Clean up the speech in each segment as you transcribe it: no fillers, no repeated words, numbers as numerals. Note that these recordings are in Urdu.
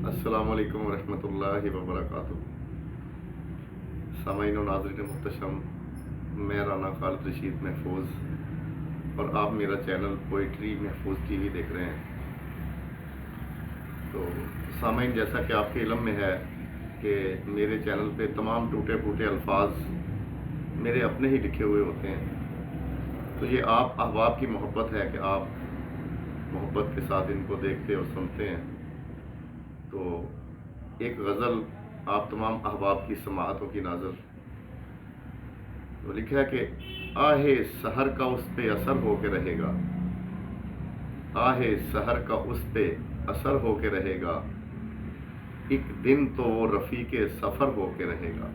السلام علیکم ورحمۃ اللہ وبرکاتہ۔ سامعین و ناظرین محتشم، میں رانا خالد رشید محفوظ اور آپ میرا چینل پوئٹری محفوظ ٹی وی دیکھ رہے ہیں۔ تو سامعین، جیسا کہ آپ کے علم میں ہے کہ میرے چینل پہ تمام ٹوٹے پھوٹے الفاظ میرے اپنے ہی لکھے ہوئے ہوتے ہیں۔ تو یہ آپ احباب کی محبت ہے کہ آپ محبت کے ساتھ ان کو دیکھتے اور سنتے ہیں۔ تو ایک غزل آپ تمام احباب کی سماعتوں کی ناظر۔ تو لکھا ہے کہ آہ سحر کا اس پہ اثر ہو کے رہے گا، آہ سحر کا اس پہ اثر ہو کے رہے گا، ایک دن تو وہ رفیق سفر ہو کے رہے گا،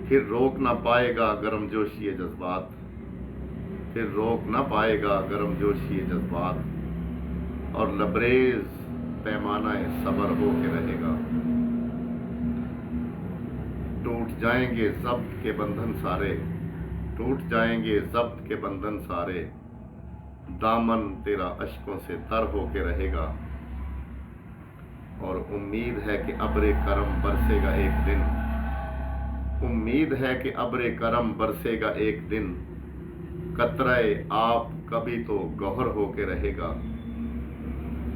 پھر روک نہ پائے گا گرم جوشی جذبات، پھر روک نہ پائے گا گرم جوشی جذبات، اور لبریز پیمانہ صبر ہو کے رہے گا۔ ٹوٹ جائیں گے ضبط کے بندھن سارے، ٹوٹ جائیں گے ضبط کے بندھن سارے، دامن تیرا اشکوں سے تر ہو کے رہے گا، اور امید ہے کہ ابر کرم برسے گا ایک دن، امید ہے کہ ابر کرم برسے گا ایک دن، قطرہ آب کبھی تو گوہر ہو کے رہے گا،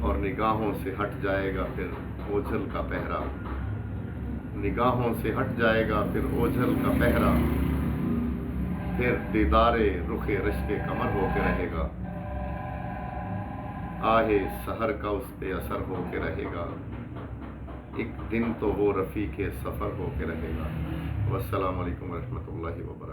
اور نگاہوں سے ہٹ جائے گا پھر اوجھل کا پہرا، نگاہوں سے ہٹ جائے گا پھر اوجھل کا پہرا، پھر دیدار رخ رشک قمر ہو کے رہے گا، آہ سحر کا اس پہ اثر ہو کے رہے گا، ایک دن تو وہ رفیق سفر ہو کے رہے گا۔ والسلام علیکم ورحمۃ اللہ وبرکاتہ۔